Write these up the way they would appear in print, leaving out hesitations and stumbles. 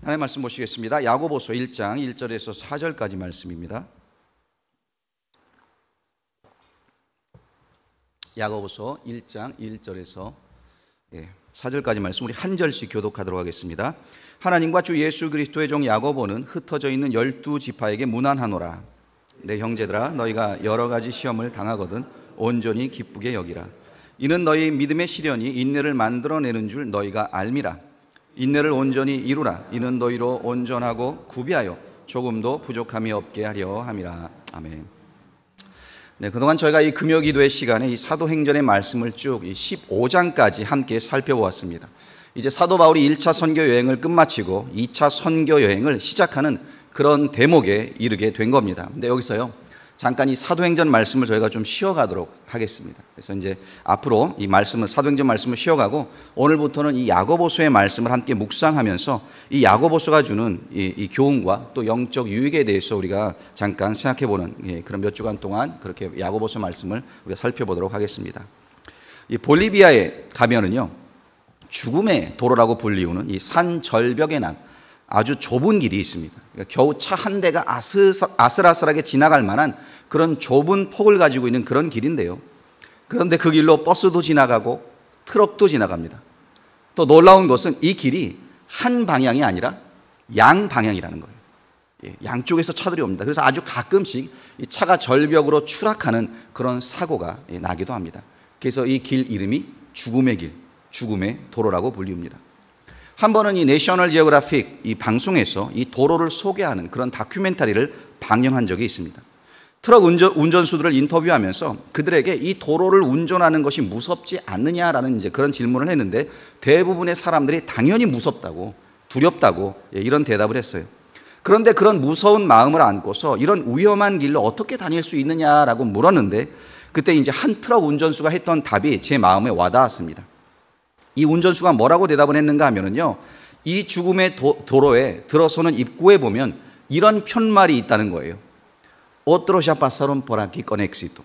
하나님 말씀 보시겠습니다. 야고보서 1장 1절에서 4절까지 말씀입니다. 야고보서 1장 1절에서 4절까지 말씀 우리 한 절씩 교독하도록 하겠습니다. 하나님과 주 예수 그리스도의 종 야고보는 흩어져 있는 12지파에게 문안하노라. 내 형제들아, 너희가 여러 가지 시험을 당하거든 온전히 기쁘게 여기라. 이는 너희 믿음의 시련이 인내를 만들어내는 줄 너희가 알미라. 인내를 온전히 이루라. 이는 너희로 온전하고 구비하여 조금도 부족함이 없게 하려 함이라. 아멘. 네, 그동안 저희가 이 금요기도의 시간에 이 사도행전의 말씀을 쭉 15장까지 함께 살펴보았습니다. 이제 사도 바울이 1차 선교 여행을 끝마치고 2차 선교 여행을 시작하는 그런 대목에 이르게 된 겁니다. 근데 여기서요, 잠깐 이 사도행전 말씀을 저희가 좀 쉬어가도록 하겠습니다. 그래서 이제 앞으로 이 말씀을, 사도행전 말씀을 쉬어가고 오늘부터는 이 야고보서의 말씀을 함께 묵상하면서 이 야고보서가 주는 이 교훈과 또 영적 유익에 대해서 우리가 잠깐 생각해보는 그런 몇 주간 동안 그렇게 야고보서 말씀을 우리가 살펴보도록 하겠습니다. 이 볼리비아에 가면은요, 죽음의 도로라고 불리우는 이 산 절벽의 난 아주 좁은 길이 있습니다. 그러니까 겨우 차 한 대가 아슬아슬하게 지나갈 만한 그런 좁은 폭을 가지고 있는 그런 길인데요. 그런데 그 길로 버스도 지나가고 트럭도 지나갑니다. 또 놀라운 것은 이 길이 한 방향이 아니라 양 방향이라는 거예요. 양쪽에서 차들이 옵니다. 그래서 아주 가끔씩 이 차가 절벽으로 추락하는 그런 사고가 나기도 합니다. 그래서 이 길 이름이 죽음의 길, 죽음의 도로라고 불리웁니다. 한 번은 이 내셔널 지오그래픽 이 방송에서 이 도로를 소개하는 그런 다큐멘터리를 방영한 적이 있습니다. 트럭 운전수들을 인터뷰하면서 그들에게 이 도로를 운전하는 것이 무섭지 않느냐라는 이제 그런 질문을 했는데 대부분의 사람들이 당연히 무섭다고, 두렵다고 이런 대답을 했어요. 그런데 그런 무서운 마음을 안고서 이런 위험한 길로 어떻게 다닐 수 있느냐라고 물었는데 그때 이제 한 트럭 운전수가 했던 답이 제 마음에 와닿았습니다. 이 운전수가 뭐라고 대답을 했는가 하면은요, 이 죽음의 도로에 들어서는 입구에 보면 이런 편말이 있다는 거예요. Otros ya pasaron por aquí con éxito.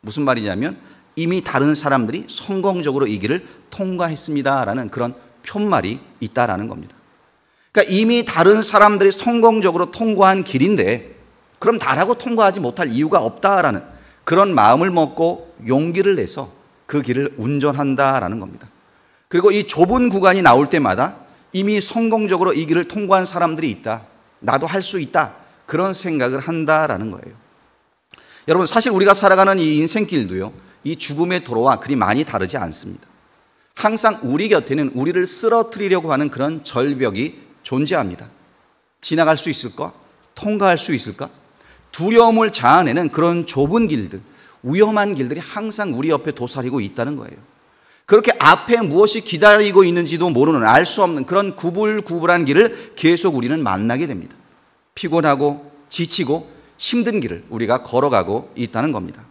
무슨 말이냐면 이미 다른 사람들이 성공적으로 이 길을 통과했습니다라는 그런 편말이 있다라는 겁니다. 그러니까 이미 다른 사람들이 성공적으로 통과한 길인데 그럼 나라고 통과하지 못할 이유가 없다라는 그런 마음을 먹고 용기를 내서 그 길을 운전한다라는 겁니다. 그리고 이 좁은 구간이 나올 때마다 이미 성공적으로 이 길을 통과한 사람들이 있다. 나도 할 수 있다. 그런 생각을 한다라는 거예요. 여러분, 사실 우리가 살아가는 이 인생길도요, 이 죽음의 도로와 그리 많이 다르지 않습니다. 항상 우리 곁에는 우리를 쓰러뜨리려고 하는 그런 절벽이 존재합니다. 지나갈 수 있을까? 통과할 수 있을까? 두려움을 자아내는 그런 좁은 길들, 위험한 길들이 항상 우리 옆에 도사리고 있다는 거예요. 그렇게 앞에 무엇이 기다리고 있는지도 모르는, 알 수 없는 그런 구불구불한 길을 계속 우리는 만나게 됩니다. 피곤하고 지치고 힘든 길을 우리가 걸어가고 있다는 겁니다.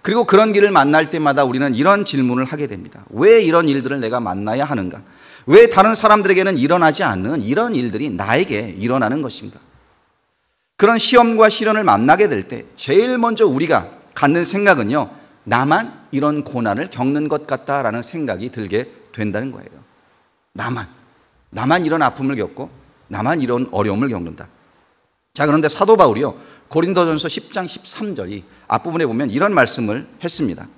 그리고 그런 길을 만날 때마다 우리는 이런 질문을 하게 됩니다. 왜 이런 일들을 내가 만나야 하는가? 왜 다른 사람들에게는 일어나지 않는 이런 일들이 나에게 일어나는 것인가? 그런 시험과 시련을 만나게 될 때 제일 먼저 우리가 갖는 생각은요, 나만 이런 고난을 겪는 것 같다라는 생각이 들게 된다는 거예요. 나만 이런 아픔을 겪고 나만 이런 어려움을 겪는다. 자, 그런데 사도 바울이요, 고린도전서 10장 13절이 앞부분에 보면 이런 말씀을 했습니다.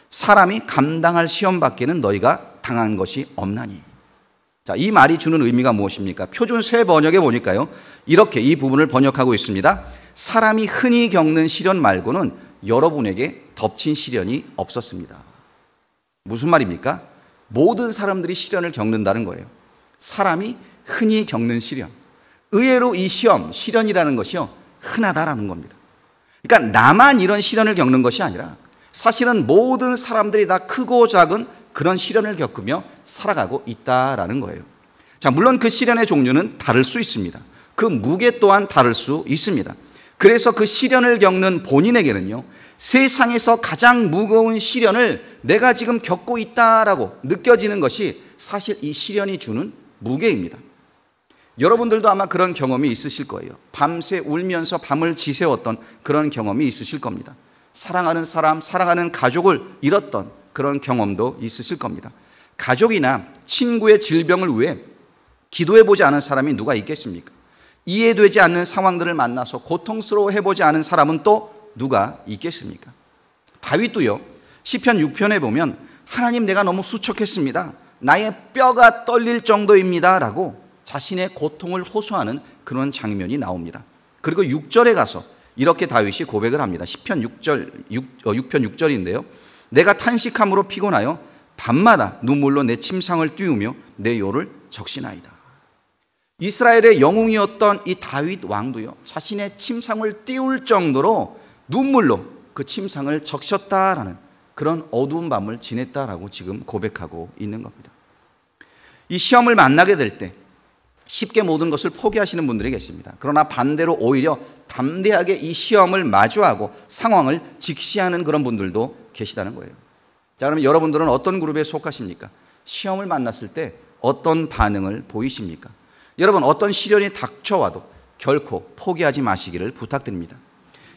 사람이 감당할 시험 밖에는 너희가 당한 것이 없나니. 자, 이 말이 주는 의미가 무엇입니까? 표준 새 번역에 보니까요, 이렇게 이 부분을 번역하고 있습니다. 사람이 흔히 겪는 시련 말고는 여러분에게 덮친 시련이 없었습니다. 무슨 말입니까? 모든 사람들이 시련을 겪는다는 거예요. 사람이 흔히 겪는 시련. 의외로 이 시련이라는 것이요, 흔하다라는 겁니다. 그러니까 나만 이런 시련을 겪는 것이 아니라 사실은 모든 사람들이 다 크고 작은 그런 시련을 겪으며 살아가고 있다라는 거예요. 자, 물론 그 시련의 종류는 다를 수 있습니다. 그 무게 또한 다를 수 있습니다. 그래서 그 시련을 겪는 본인에게는요, 세상에서 가장 무거운 시련을 내가 지금 겪고 있다라고 느껴지는 것이 사실 이 시련이 주는 무게입니다. 여러분들도 아마 그런 경험이 있으실 거예요. 밤새 울면서 밤을 지새웠던 그런 경험이 있으실 겁니다. 사랑하는 사람, 사랑하는 가족을 잃었던 그런 경험도 있으실 겁니다. 가족이나 친구의 질병을 위해 기도해보지 않은 사람이 누가 있겠습니까? 이해되지 않는 상황들을 만나서 고통스러워해보지 않은 사람은 또 누가 있겠습니까? 다윗도요, 시편 6편에 보면 하나님, 내가 너무 수척했습니다. 나의 뼈가 떨릴 정도입니다 라고 자신의 고통을 호소하는 그런 장면이 나옵니다. 그리고 6절에 가서 이렇게 다윗이 고백을 합니다. 시편 6편 6절인데요. 내가 탄식함으로 피곤하여 밤마다 눈물로 내 침상을 띄우며 내 요를 적시나이다. 이스라엘의 영웅이었던 이 다윗 왕도요, 자신의 침상을 띄울 정도로 눈물로 그 침상을 적셨다라는 그런 어두운 밤을 지냈다라고 지금 고백하고 있는 겁니다. 이 시험을 만나게 될 때 쉽게 모든 것을 포기하시는 분들이 계십니다. 그러나 반대로 오히려 담대하게 이 시험을 마주하고 상황을 직시하는 그런 분들도 계시다는 거예요. 자, 그러면 여러분들은 어떤 그룹에 속하십니까? 시험을 만났을 때 어떤 반응을 보이십니까? 여러분, 어떤 시련이 닥쳐와도 결코 포기하지 마시기를 부탁드립니다.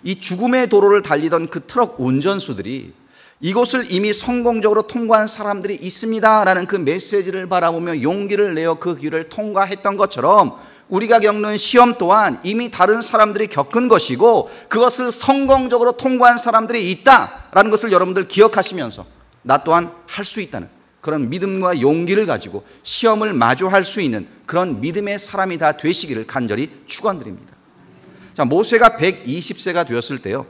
이 죽음의 도로를 달리던 그 트럭 운전수들이 이곳을 이미 성공적으로 통과한 사람들이 있습니다라는 그 메시지를 바라보며 용기를 내어 그 길을 통과했던 것처럼 우리가 겪는 시험 또한 이미 다른 사람들이 겪은 것이고 그것을 성공적으로 통과한 사람들이 있다라는 것을 여러분들 기억하시면서 나 또한 할 수 있다는 그런 믿음과 용기를 가지고 시험을 마주할 수 있는 그런 믿음의 사람이 다 되시기를 간절히 축원드립니다. 자, 모세가 120세가 되었을 때요,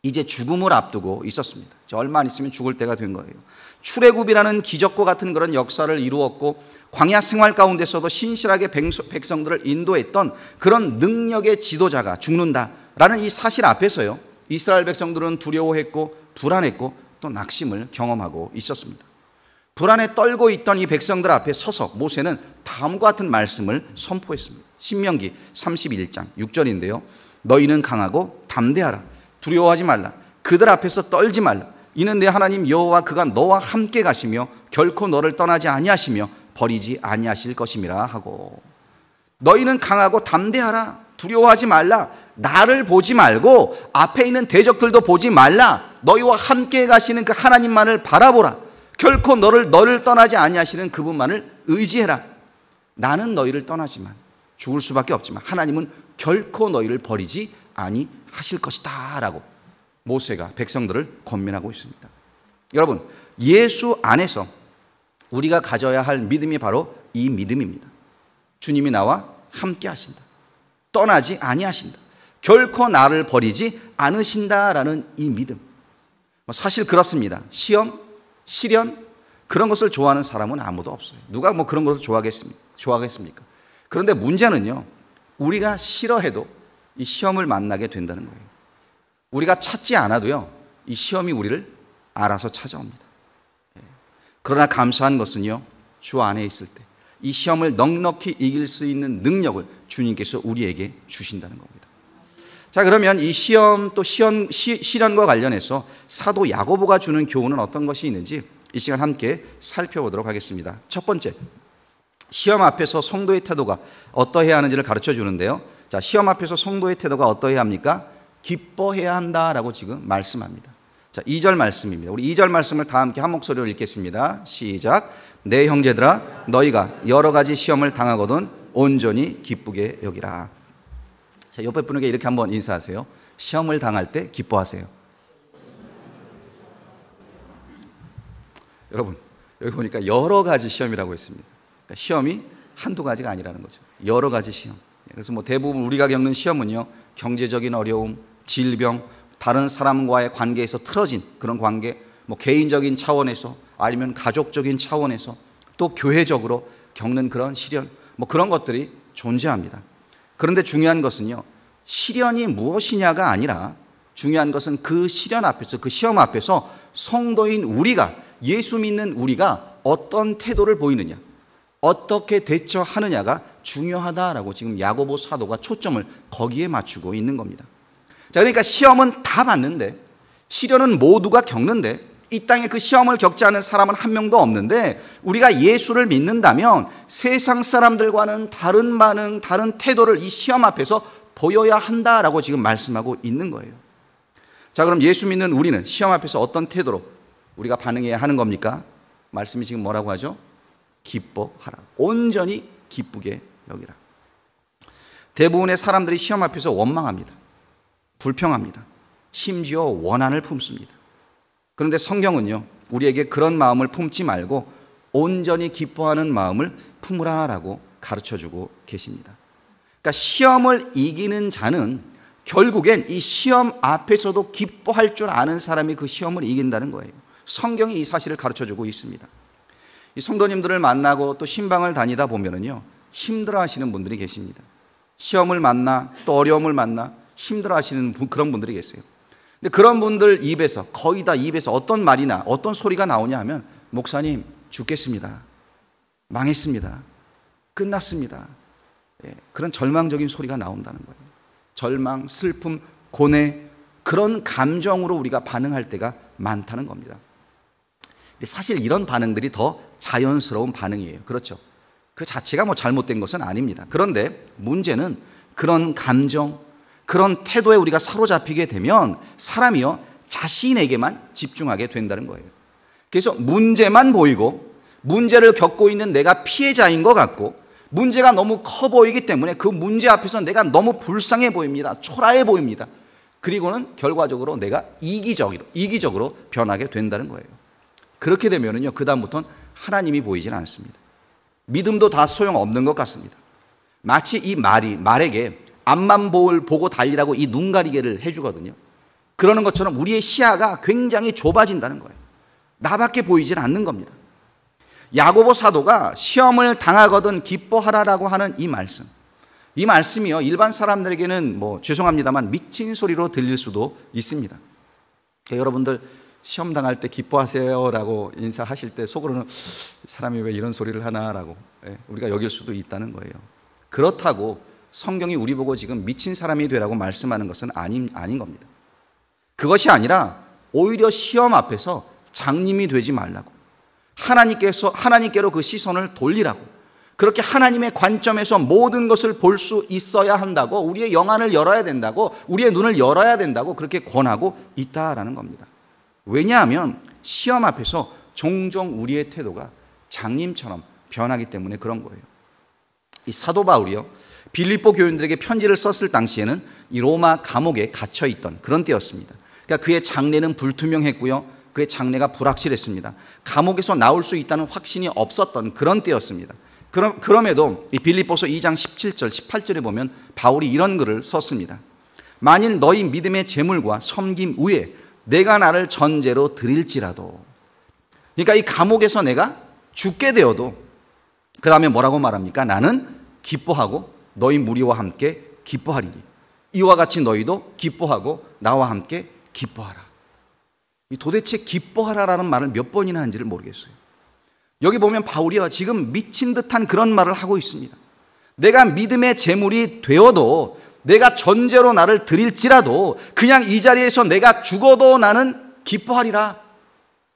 이제 죽음을 앞두고 있었습니다. 얼마 안 있으면 죽을 때가 된 거예요. 출애굽이라는 기적과 같은 그런 역사를 이루었고 광야 생활 가운데서도 신실하게 백성들을 인도했던 그런 능력의 지도자가 죽는다라는 이 사실 앞에서요, 이스라엘 백성들은 두려워했고 불안했고 또 낙심을 경험하고 있었습니다. 불안에 떨고 있던 이 백성들 앞에 서서 모세는 다음과 같은 말씀을 선포했습니다. 신명기 31장 6절인데요. 너희는 강하고 담대하라. 두려워하지 말라. 그들 앞에서 떨지 말라. 이는 내 하나님 여호와 그가 너와 함께 가시며 결코 너를 떠나지 아니하시며 버리지 아니하실 것임이라 하고, 너희는 강하고 담대하라. 두려워하지 말라. 나를 보지 말고 앞에 있는 대적들도 보지 말라. 너희와 함께 가시는 그 하나님만을 바라보라. 결코 너를 떠나지 아니하시는 그분만을 의지해라. 나는 너희를 떠나지만 죽을 수밖에 없지만 하나님은 결코 너희를 버리지 아니하실 것이다 라고 모세가 백성들을 권면하고 있습니다. 여러분, 예수 안에서 우리가 가져야 할 믿음이 바로 이 믿음입니다. 주님이 나와 함께 하신다. 떠나지 아니하신다. 결코 나를 버리지 않으신다라는 이 믿음. 사실 그렇습니다. 시험, 시련, 그런 것을 좋아하는 사람은 아무도 없어요. 누가 그런 것을 좋아하겠습니까? 그런데 문제는요, 우리가 싫어해도 이 시험을 만나게 된다는 거예요. 우리가 찾지 않아도요, 이 시험이 우리를 알아서 찾아옵니다. 그러나 감사한 것은요, 주 안에 있을 때 이 시험을 넉넉히 이길 수 있는 능력을 주님께서 우리에게 주신다는 겁니다. 자, 그러면 이 시험 또 시련과 관련해서 사도 야고보가 주는 교훈은 어떤 것이 있는지 이 시간 함께 살펴보도록 하겠습니다. 첫 번째, 시험 앞에서 성도의 태도가 어떠해야 하는지를 가르쳐 주는데요. 자, 시험 앞에서 성도의 태도가 어떠해야 합니까? 기뻐해야 한다라고 지금 말씀합니다. 자, 2절 말씀입니다. 우리 2절 말씀을 다 함께 한 목소리로 읽겠습니다. 시작. 내 형제들아, 너희가 여러 가지 시험을 당하거든 온전히 기쁘게 여기라. 자, 옆에 분에게 이렇게 한번 인사하세요. 시험을 당할 때 기뻐하세요. 여러분, 여기 보니까 여러 가지 시험이라고 했습니다. 그러니까 시험이 한두 가지가 아니라는 거죠. 여러 가지 시험. 그래서 대부분 우리가 겪는 시험은요, 경제적인 어려움, 질병, 다른 사람과의 관계에서 틀어진 그런 관계, 개인적인 차원에서 아니면 가족적인 차원에서 또 교회적으로 겪는 그런 시련, 그런 것들이 존재합니다. 그런데 중요한 것은요, 시련이 무엇이냐가 아니라 중요한 것은 그 시련 앞에서, 그 시험 앞에서 성도인 우리가, 예수 믿는 우리가 어떤 태도를 보이느냐, 어떻게 대처하느냐가 중요하다라고 지금 야고보 사도가 초점을 거기에 맞추고 있는 겁니다. 자, 그러니까 시험은 다 받는데, 시련은 모두가 겪는데, 이 땅에 그 시험을 겪지 않은 사람은 한 명도 없는데, 우리가 예수를 믿는다면 세상 사람들과는 다른 반응, 다른 태도를 이 시험 앞에서 보여야 한다라고 지금 말씀하고 있는 거예요. 자, 그럼 예수 믿는 우리는 시험 앞에서 어떤 태도로 우리가 반응해야 하는 겁니까? 말씀이 지금 뭐라고 하죠? 기뻐하라. 온전히 기쁘게 여기라. 대부분의 사람들이 시험 앞에서 원망합니다. 불평합니다. 심지어 원한을 품습니다. 그런데 성경은요, 우리에게 그런 마음을 품지 말고 온전히 기뻐하는 마음을 품으라라고 가르쳐주고 계십니다. 그러니까 시험을 이기는 자는 결국엔 이 시험 앞에서도 기뻐할 줄 아는 사람이 그 시험을 이긴다는 거예요. 성경이 이 사실을 가르쳐주고 있습니다. 이 성도님들을 만나고 또 신방을 다니다 보면은요, 힘들어하시는 분들이 계십니다. 시험을 만나 또 어려움을 만나 힘들어하시는 그런 분들이 계세요. 근데 그런 분들 입에서 거의 다 입에서 어떤 말이나 어떤 소리가 나오냐 하면, 목사님 죽겠습니다, 망했습니다, 끝났습니다, 그런 절망적인 소리가 나온다는 거예요. 절망, 슬픔, 고뇌, 그런 감정으로 우리가 반응할 때가 많다는 겁니다. 근데 사실 이런 반응들이 더 자연스러운 반응이에요. 그렇죠? 그 자체가 뭐 잘못된 것은 아닙니다. 그런데 문제는 그런 감정, 그런 태도에 우리가 사로잡히게 되면 사람이요, 자신에게만 집중하게 된다는 거예요. 그래서 문제만 보이고 문제를 겪고 있는 내가 피해자인 것 같고 문제가 너무 커 보이기 때문에 그 문제 앞에서 내가 너무 불쌍해 보입니다. 초라해 보입니다. 그리고는 결과적으로 내가 이기적으로 변하게 된다는 거예요. 그렇게 되면은요, 그다음부터는 하나님이 보이질 않습니다. 믿음도 다 소용없는 것 같습니다. 마치 이 말에게 앞만 보고 달리라고 이 눈가리개를 해주거든요. 그러는 것처럼 우리의 시야가 굉장히 좁아진다는 거예요. 나밖에 보이질 않는 겁니다. 야고보 사도가 시험을 당하거든 기뻐하라라고 하는 이 말씀이요, 일반 사람들에게는 뭐 죄송합니다만 미친 소리로 들릴 수도 있습니다. 그러니까 여러분들 시험 당할 때 기뻐하세요라고 인사하실 때 속으로는 사람이 왜 이런 소리를 하나라고 우리가 여길 수도 있다는 거예요. 그렇다고 성경이 우리 보고 지금 미친 사람이 되라고 말씀하는 것은 아닌 겁니다. 그것이 아니라 오히려 시험 앞에서 장님이 되지 말라고, 하나님께로 그 시선을 돌리라고, 그렇게 하나님의 관점에서 모든 것을 볼 수 있어야 한다고, 우리의 영안을 열어야 된다고, 우리의 눈을 열어야 된다고 그렇게 권하고 있다라는 겁니다. 왜냐하면 시험 앞에서 종종 우리의 태도가 장님처럼 변하기 때문에 그런 거예요. 이 사도 바울이요, 빌립보 교인들에게 편지를 썼을 당시에는 이 로마 감옥에 갇혀 있던 그런 때였습니다. 그러니까 그의 장래는 불투명했고요, 그의 장래가 불확실했습니다. 감옥에서 나올 수 있다는 확신이 없었던 그런 때였습니다. 그럼에도 이 빌립보서 2장 17절, 18절에 보면 바울이 이런 글을 썼습니다. 만일 너희 믿음의 재물과 섬김 외에 내가 나를 전제로 드릴지라도, 그러니까 이 감옥에서 내가 죽게 되어도 그 다음에 뭐라고 말합니까? 나는 기뻐하고 너희 무리와 함께 기뻐하리니 이와 같이 너희도 기뻐하고 나와 함께 기뻐하라. 도대체 기뻐하라라는 말을 몇 번이나 한지를 모르겠어요. 여기 보면 바울이요, 지금 미친 듯한 그런 말을 하고 있습니다. 내가 믿음의 재물이 되어도, 내가 전제로 나를 드릴지라도, 그냥 이 자리에서 내가 죽어도 나는 기뻐하리라.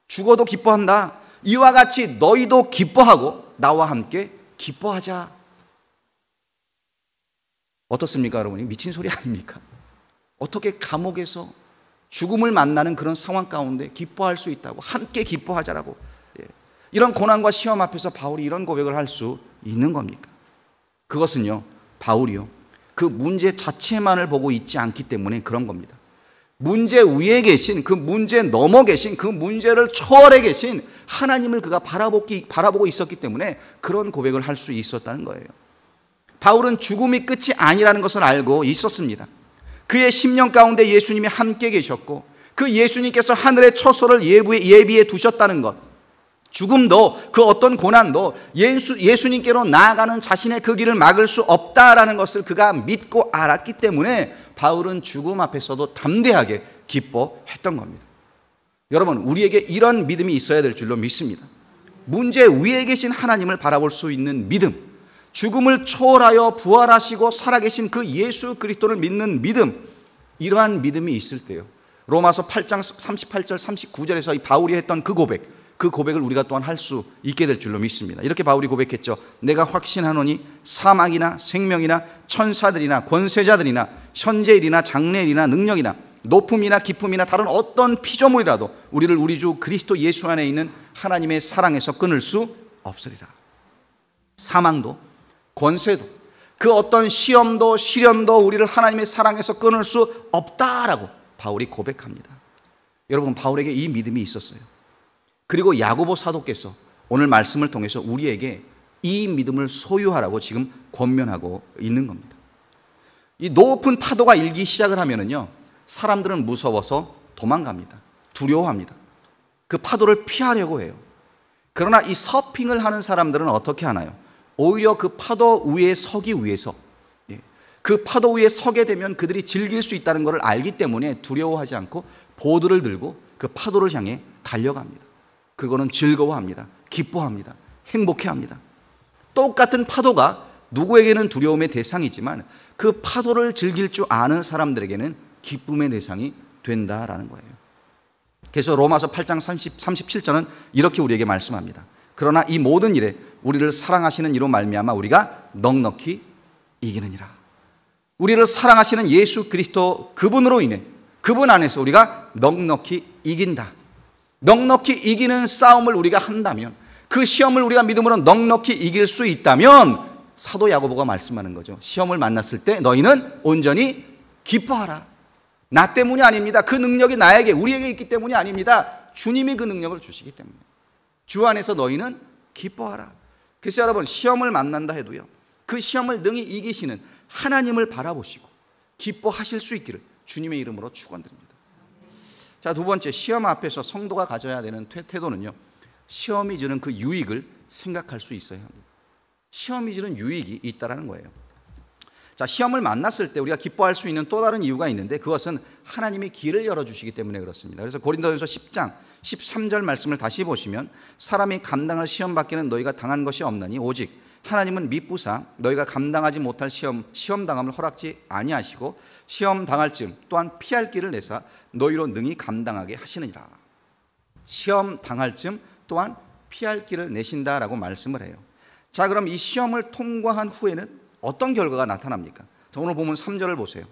죽어도 기뻐한다. 이와 같이 너희도 기뻐하고 나와 함께 기뻐하자. 어떻습니까, 여러분이? 미친 소리 아닙니까? 어떻게 감옥에서 죽음을 만나는 그런 상황 가운데 기뻐할 수 있다고, 함께 기뻐하자라고, 이런 고난과 시험 앞에서 바울이 이런 고백을 할 수 있는 겁니까? 그것은요, 바울이요, 그 문제 자체만을 보고 있지 않기 때문에 그런 겁니다. 문제 위에 계신, 그 문제 넘어 계신, 그 문제를 초월해 계신 하나님을 그가 바라보고 있었기 때문에 그런 고백을 할 수 있었다는 거예요. 바울은 죽음이 끝이 아니라는 것을 알고 있었습니다. 그의 심령 가운데 예수님이 함께 계셨고, 그 예수님께서 하늘의 처소를 예비해 두셨다는 것, 죽음도 그 어떤 고난도 예수님께로 나아가는 자신의 그 길을 막을 수 없다라는 것을 그가 믿고 알았기 때문에 바울은 죽음 앞에서도 담대하게 기뻐했던 겁니다. 여러분, 우리에게 이런 믿음이 있어야 될 줄로 믿습니다. 문제 위에 계신 하나님을 바라볼 수 있는 믿음, 죽음을 초월하여 부활하시고 살아계신 그 예수 그리스도를 믿는 믿음, 이러한 믿음이 있을 때요, 로마서 8장 38절 39절에서 이 바울이 했던 그 고백을 우리가 또한 할 수 있게 될 줄로 믿습니다. 이렇게 바울이 고백했죠. 내가 확신하노니 사망이나 생명이나 천사들이나 권세자들이나 현재일이나 장래일이나 능력이나 높음이나 깊음이나 다른 어떤 피조물이라도 우리를 우리 주 그리스도 예수 안에 있는 하나님의 사랑에서 끊을 수 없으리라. 사망도 권세도, 그 어떤 시험도 시련도 우리를 하나님의 사랑에서 끊을 수 없다라고 바울이 고백합니다. 여러분, 바울에게 이 믿음이 있었어요. 그리고 야고보 사도께서 오늘 말씀을 통해서 우리에게 이 믿음을 소유하라고 지금 권면하고 있는 겁니다. 이 높은 파도가 일기 시작을 하면은요, 사람들은 무서워서 도망갑니다. 두려워합니다. 그 파도를 피하려고 해요. 그러나 이 서핑을 하는 사람들은 어떻게 하나요? 오히려 그 파도 위에 서기 위해서, 그 파도 위에 서게 되면 그들이 즐길 수 있다는 것을 알기 때문에 두려워하지 않고 보드를 들고 그 파도를 향해 달려갑니다. 그거는 즐거워합니다. 기뻐합니다. 행복해합니다. 똑같은 파도가 누구에게는 두려움의 대상이지만 그 파도를 즐길 줄 아는 사람들에게는 기쁨의 대상이 된다라는 거예요. 그래서 로마서 8장 37절은 이렇게 우리에게 말씀합니다. 그러나 이 모든 일에 우리를 사랑하시는 이로 말미암아 우리가 넉넉히 이기느니라. 우리를 사랑하시는 예수 그리스도 그분으로 인해, 그분 안에서 우리가 넉넉히 이긴다. 넉넉히 이기는 싸움을 우리가 한다면, 그 시험을 우리가 믿음으로 넉넉히 이길 수 있다면 사도 야고보가 말씀하는 거죠. 시험을 만났을 때 너희는 온전히 기뻐하라. 나 때문이 아닙니다. 그 능력이 나에게, 우리에게 있기 때문이 아닙니다. 주님이 그 능력을 주시기 때문에 주 안에서 너희는 기뻐하라. 그래서 여러분, 시험을 만난다 해도요, 그 시험을 능히 이기시는 하나님을 바라보시고 기뻐하실 수 있기를 주님의 이름으로 축원드립니다. 자, 두 번째, 시험 앞에서 성도가 가져야 되는 태도는요, 시험이 주는 그 유익을 생각할 수 있어야 합니다. 시험이 주는 유익이 있다는 거예요. 자, 시험을 만났을 때 우리가 기뻐할 수 있는 또 다른 이유가 있는데, 그것은 하나님이 길을 열어주시기 때문에 그렇습니다. 그래서 고린도전서 10장 13절 말씀을 다시 보시면, 사람이 감당할 시험 밖에는 너희가 당한 것이 없나니 오직 하나님은 미쁘사 너희가 감당하지 못할 시험 당함을 허락지 아니하시고 시험 당할 즈음 또한 피할 길을 내사 너희로 능히 감당하게 하시느니라. 시험 당할 즈음 또한 피할 길을 내신다라고 말씀을 해요. 자, 그럼 이 시험을 통과한 후에는 어떤 결과가 나타납니까? 자, 오늘 보면 3절을 보세요.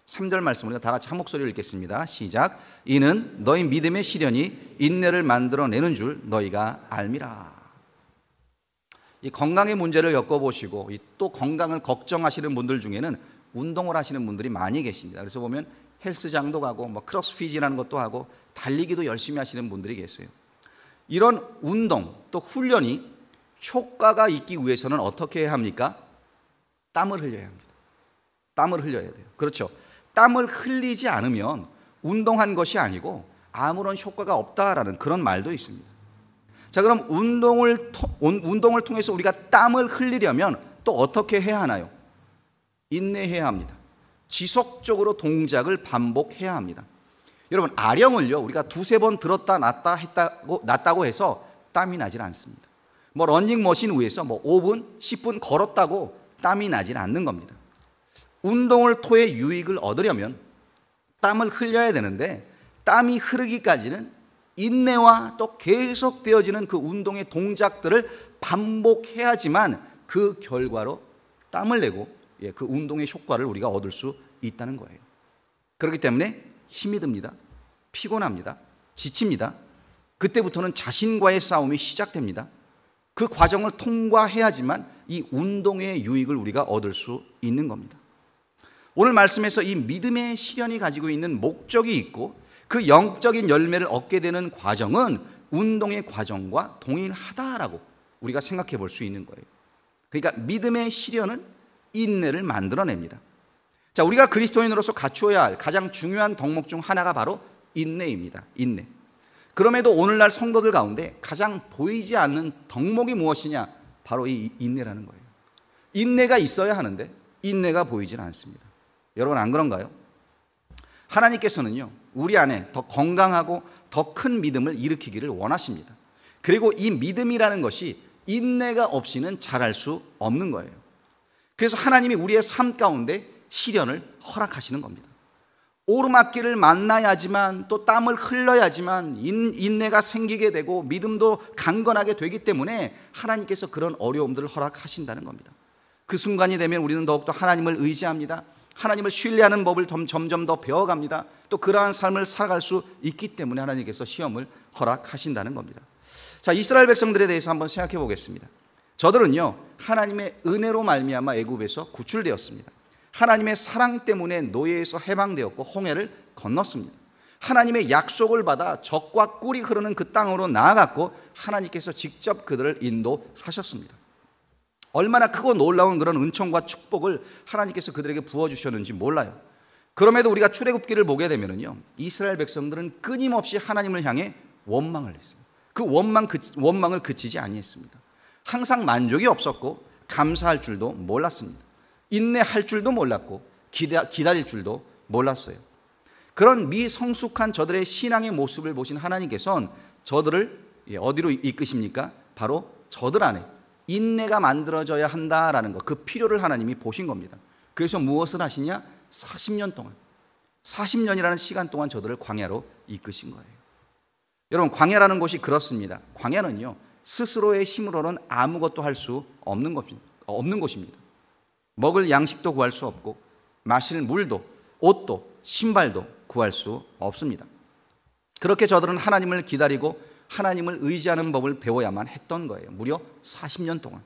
3절 말씀 우리가 다 같이 한 목소리로 읽겠습니다. 시작. 이는 너희 믿음의 시련이 인내를 만들어내는 줄 너희가 알미라. 이 건강의 문제를 겪어보시고 또 건강을 걱정하시는 분들 중에는 운동을 하시는 분들이 많이 계십니다. 그래서 보면 헬스장도 가고 뭐 크로스핏이라는 것도 하고 달리기도 열심히 하시는 분들이 계세요. 이런 운동 또 훈련이 효과가 있기 위해서는 어떻게 해야 합니까? 땀을 흘려야 합니다. 땀을 흘려야 돼요. 그렇죠. 땀을 흘리지 않으면 운동한 것이 아니고 아무런 효과가 없다라는 그런 말도 있습니다. 자, 그럼 운동을 통해서 우리가 땀을 흘리려면 또 어떻게 해야 하나요? 인내해야 합니다. 지속적으로 동작을 반복해야 합니다. 여러분, 아령을요, 우리가 두세 번 들었다 놨다고 해서 땀이 나질 않습니다. 뭐 러닝머신 위에서 뭐 5분, 10분 걸었다고 땀이 나질 않는 겁니다. 운동을 통해 유익을 얻으려면 땀을 흘려야 되는데, 땀이 흐르기까지는 인내와 또 계속되어지는 그 운동의 동작들을 반복해야지만 그 결과로 땀을 내고 그 운동의 효과를 우리가 얻을 수 있다는 거예요. 그렇기 때문에 힘이 듭니다. 피곤합니다. 지칩니다. 그때부터는 자신과의 싸움이 시작됩니다. 그 과정을 통과해야지만 이 운동의 유익을 우리가 얻을 수 있는 겁니다. 오늘 말씀에서 이 믿음의 시련이 가지고 있는 목적이 있고 그 영적인 열매를 얻게 되는 과정은 운동의 과정과 동일하다라고 우리가 생각해 볼 수 있는 거예요. 그러니까 믿음의 시련은 인내를 만들어냅니다. 자, 우리가 그리스도인으로서 갖추어야 할 가장 중요한 덕목 중 하나가 바로 인내입니다. 인내. 그럼에도 오늘날 성도들 가운데 가장 보이지 않는 덕목이 무엇이냐? 바로 이 인내라는 거예요. 인내가 있어야 하는데 인내가 보이질 않습니다. 여러분, 안 그런가요? 하나님께서는요, 우리 안에 더 건강하고 더 큰 믿음을 일으키기를 원하십니다. 그리고 이 믿음이라는 것이 인내가 없이는 자랄 수 없는 거예요. 그래서 하나님이 우리의 삶 가운데 시련을 허락하시는 겁니다. 오르막길을 만나야지만, 또 땀을 흘러야지만 인내가 생기게 되고 믿음도 강건하게 되기 때문에 하나님께서 그런 어려움들을 허락하신다는 겁니다. 그 순간이 되면 우리는 더욱더 하나님을 의지합니다. 하나님을 신뢰하는 법을 점점 더 배워갑니다. 또 그러한 삶을 살아갈 수 있기 때문에 하나님께서 시험을 허락하신다는 겁니다. 자, 이스라엘 백성들에 대해서 한번 생각해 보겠습니다. 저들은요, 하나님의 은혜로 말미암아 애굽에서 구출되었습니다. 하나님의 사랑 때문에 노예에서 해방되었고 홍해를 건넜습니다. 하나님의 약속을 받아 젖과 꿀이 흐르는 그 땅으로 나아갔고 하나님께서 직접 그들을 인도하셨습니다. 얼마나 크고 놀라운 그런 은총과 축복을 하나님께서 그들에게 부어주셨는지 몰라요. 그럼에도 우리가 출애굽기를 보게 되면요, 이스라엘 백성들은 끊임없이 하나님을 향해 원망을 했어요. 그 원망을 그치지 아니했습니다. 항상 만족이 없었고 감사할 줄도 몰랐습니다. 인내할 줄도 몰랐고 기다릴 줄도 몰랐어요. 그런 미성숙한 저들의 신앙의 모습을 보신 하나님께서는 저들을 어디로 이끄십니까? 바로 저들 안에 인내가 만들어져야 한다라는 것, 그 필요를 하나님이 보신 겁니다. 그래서 무엇을 하시냐? 40년 동안, 40년이라는 시간 동안 저들을 광야로 이끄신 거예요. 여러분, 광야라는 곳이 그렇습니다. 광야는요, 스스로의 힘으로는 아무것도 할 수 없는 곳입니다. 먹을 양식도 구할 수 없고 마실 물도, 옷도, 신발도 구할 수 없습니다. 그렇게 저들은 하나님을 기다리고 하나님을 의지하는 법을 배워야만 했던 거예요. 무려 40년 동안.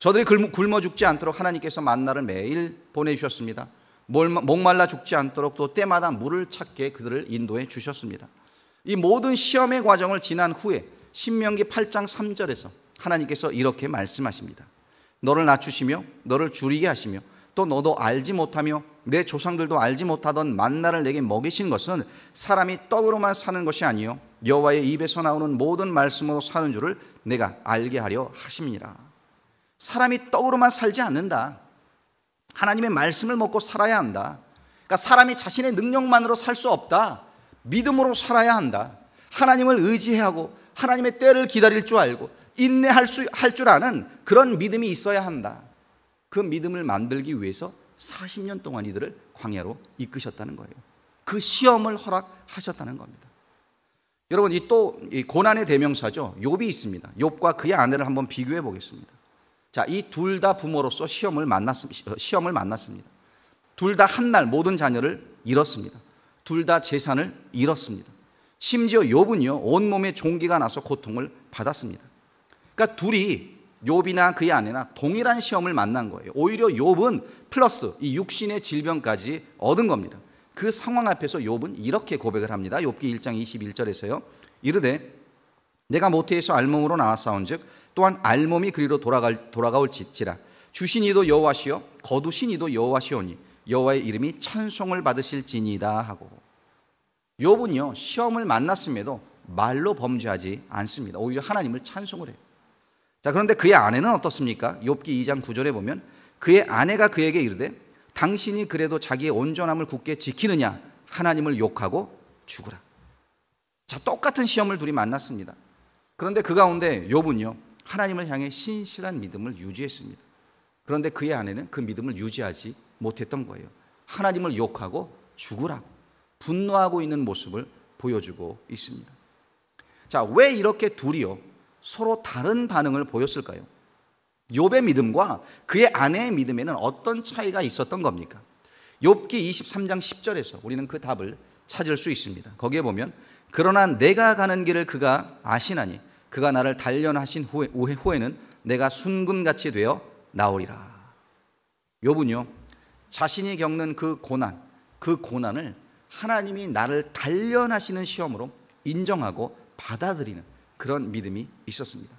저들이 굶어 죽지 않도록 하나님께서 만나를 매일 보내주셨습니다. 목말라 죽지 않도록 또 때마다 물을 찾게 그들을 인도해 주셨습니다. 이 모든 시험의 과정을 지난 후에 신명기 8장 3절에서 하나님께서 이렇게 말씀하십니다. 너를 낮추시며 너를 줄이게 하시며 또 너도 알지 못하며 내 조상들도 알지 못하던 만나를 내게 먹이신 것은 사람이 떡으로만 사는 것이 아니요 여호와의 입에서 나오는 모든 말씀으로 사는 줄을 내가 알게 하려 하심이니라. 사람이 떡으로만 살지 않는다. 하나님의 말씀을 먹고 살아야 한다. 그러니까 사람이 자신의 능력만으로 살 수 없다. 믿음으로 살아야 한다. 하나님을 의지해야 하고 하나님의 때를 기다릴 줄 알고 인내할 줄 아는 그런 믿음이 있어야 한다. 그 믿음을 만들기 위해서 40년 동안 이들을 광야로 이끄셨다는 거예요. 그 시험을 허락하셨다는 겁니다. 여러분, 이 고난의 대명사죠. 욥이 있습니다. 욥과 그의 아내를 한번 비교해 보겠습니다. 자, 이 둘 다 부모로서 시험을 만났습니다. 둘 다 한 날 모든 자녀를 잃었습니다. 둘 다 재산을 잃었습니다. 심지어 욥은요, 온몸에 종기가 나서 고통을 받았습니다. 그러니까 둘이, 욥이나 그의 아내나 동일한 시험을 만난 거예요. 오히려 욥은 플러스 이 육신의 질병까지 얻은 겁니다. 그 상황 앞에서 욥은 이렇게 고백을 합니다. 욥기 1장 21절에서요. 이르되 내가 모태에서 알몸으로 나왔사온즉 또한 알몸이 그리로 돌아가올지라 주신 이도 여호와시요 거두신 이도 여호와시오니 여호와의 이름이 찬송을 받으실지니이다 하고, 욥은요, 시험을 만났음에도 말로 범죄하지 않습니다. 오히려 하나님을 찬송을 해요. 자, 그런데 그의 아내는 어떻습니까? 욥기 2장 9절에 보면 그의 아내가 그에게 이르되 당신이 그래도 자기의 온전함을 굳게 지키느냐 하나님을 욕하고 죽으라. 자, 똑같은 시험을 둘이 만났습니다. 그런데 그 가운데 욥은요, 하나님을 향해 신실한 믿음을 유지했습니다. 그런데 그의 아내는 그 믿음을 유지하지 못했던 거예요. 하나님을 욕하고 죽으라고 분노하고 있는 모습을 보여주고 있습니다. 자, 왜 이렇게 둘이요 서로 다른 반응을 보였을까요? 욥의 믿음과 그의 아내의 믿음에는 어떤 차이가 있었던 겁니까? 욥기 23장 10절에서 우리는 그 답을 찾을 수 있습니다. 거기에 보면 그러나 내가 가는 길을 그가 아시나니 그가 나를 단련하신 후에는 내가 순금같이 되어 나오리라. 욥은요, 자신이 겪는 그 고난을 하나님이 나를 단련하시는 시험으로 인정하고 받아들이는 그런 믿음이 있었습니다.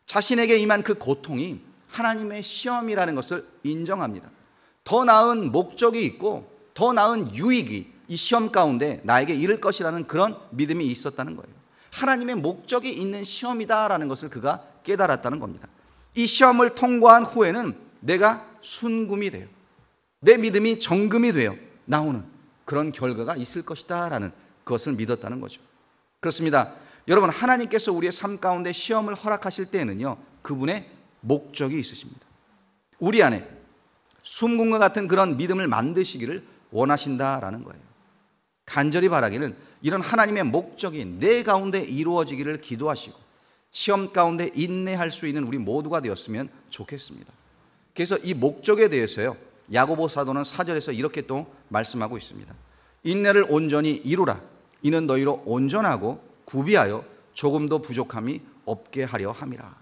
자신에게 임한 그 고통이 하나님의 시험이라는 것을 인정합니다. 더 나은 목적이 있고 더 나은 유익이 이 시험 가운데 나에게 이를 것이라는 그런 믿음이 있었다는 거예요. 하나님의 목적이 있는 시험이다라는 것을 그가 깨달았다는 겁니다. 이 시험을 통과한 후에는 내가 순금이 돼요. 내 믿음이 정금이 되어 나오는 그런 결과가 있을 것이다라는 것을 믿었다는 거죠. 그렇습니다. 여러분, 하나님께서 우리의 삶 가운데 시험을 허락하실 때에는요, 그분의 목적이 있으십니다. 우리 안에 순금과 같은 그런 믿음을 만드시기를 원하신다라는 거예요. 간절히 바라기는 이런 하나님의 목적이 내 가운데 이루어지기를 기도하시고 시험 가운데 인내할 수 있는 우리 모두가 되었으면 좋겠습니다. 그래서 이 목적에 대해서요, 야고보 사도는 4절에서 이렇게 또 말씀하고 있습니다. 인내를 온전히 이루라. 이는 너희로 온전하고 구비하여 조금도 부족함이 없게 하려 함이라.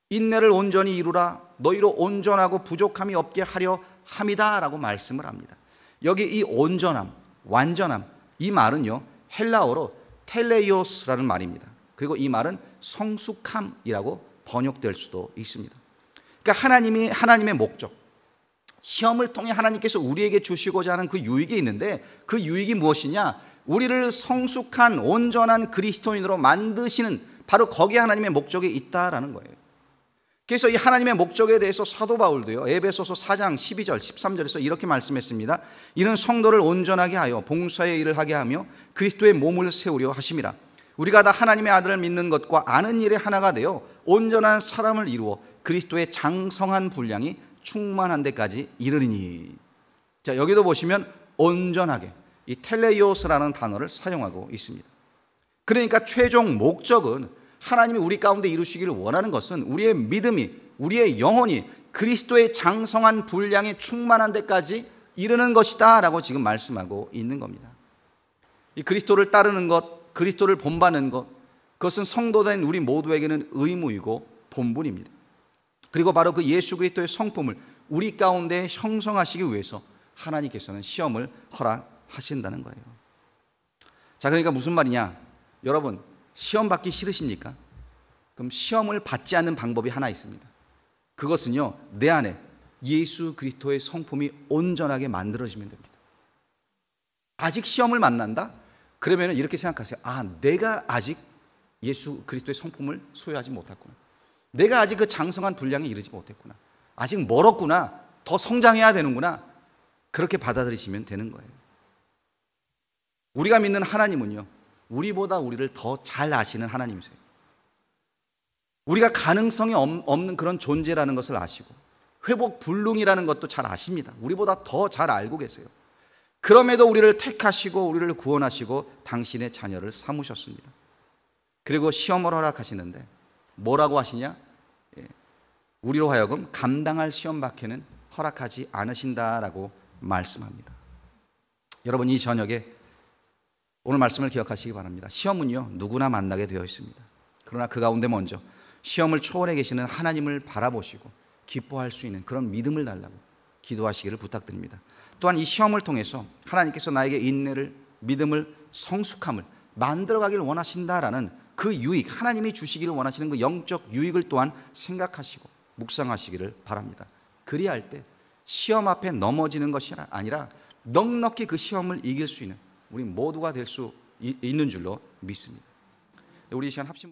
인내를 온전히 이루라. 너희로 온전하고 부족함이 없게 하려 함이다 라고 말씀을 합니다. 여기 이 온전함, 완전함, 이 말은요 헬라어로 텔레이오스라는 말입니다. 그리고 이 말은 성숙함이라고 번역될 수도 있습니다. 그러니까 하나님의 목적, 시험을 통해 하나님께서 우리에게 주시고자 하는 그 유익이 있는데, 그 유익이 무엇이냐? 우리를 성숙한 온전한 그리스도인으로 만드시는, 바로 거기에 하나님의 목적이 있다라는 거예요. 그래서 이 하나님의 목적에 대해서 사도 바울도요 에베소서 4장 12절 13절에서 이렇게 말씀했습니다. 이는 성도를 온전하게 하여 봉사의 일을 하게 하며 그리스도의 몸을 세우려 하심이라. 우리가 다 하나님의 아들을 믿는 것과 아는 일에 하나가 되어 온전한 사람을 이루어 그리스도의 장성한 분량이 충만한 데까지 이르리니. 자, 여기도 보시면 온전하게, 이 텔레이오스라는 단어를 사용하고 있습니다. 그러니까 최종 목적은, 하나님이 우리 가운데 이루시기를 원하는 것은 우리의 믿음이, 우리의 영혼이 그리스도의 장성한 분량이 충만한 데까지 이르는 것이다 라고 지금 말씀하고 있는 겁니다. 이 그리스도를 따르는 것, 그리스도를 본받는 것, 그것은 성도된 우리 모두에게는 의무이고 본분입니다. 그리고 바로 그 예수 그리스도의 성품을 우리 가운데 형성하시기 위해서 하나님께서는 시험을 허락하신다는 거예요. 자, 그러니까 무슨 말이냐? 여러분, 시험 받기 싫으십니까? 그럼 시험을 받지 않는 방법이 하나 있습니다. 그것은요, 내 안에 예수 그리스도의 성품이 온전하게 만들어지면 됩니다. 아직 시험을 만난다? 그러면 이렇게 생각하세요. 아, 내가 아직 예수 그리스도의 성품을 소유하지 못했구나. 내가 아직 그 장성한 분량에 이르지 못했구나. 아직 멀었구나. 더 성장해야 되는구나. 그렇게 받아들이시면 되는 거예요. 우리가 믿는 하나님은요, 우리보다 우리를 더 잘 아시는 하나님이세요. 우리가 가능성이 없는 그런 존재라는 것을 아시고 회복 불능이라는 것도 잘 아십니다. 우리보다 더 잘 알고 계세요. 그럼에도 우리를 택하시고 우리를 구원하시고 당신의 자녀를 삼으셨습니다. 그리고 시험을 허락하시는데 뭐라고 하시냐? 우리로 하여금 감당할 시험밖에는 허락하지 않으신다라고 말씀합니다. 여러분, 이 저녁에 오늘 말씀을 기억하시기 바랍니다. 시험은요 누구나 만나게 되어 있습니다. 그러나 그 가운데 먼저 시험을 초월해 계시는 하나님을 바라보시고 기뻐할 수 있는 그런 믿음을 달라고 기도하시기를 부탁드립니다. 또한 이 시험을 통해서 하나님께서 나에게 인내를, 믿음을, 성숙함을 만들어가길 원하신다라는 그 유익, 하나님이 주시기를 원하시는 그 영적 유익을 또한 생각하시고 묵상하시기를 바랍니다. 그리할 때 시험 앞에 넘어지는 것이 아니라 넉넉히 그 시험을 이길 수 있는 우리 모두가 될 수 있는 줄로 믿습니다. 우리 이 시간 합심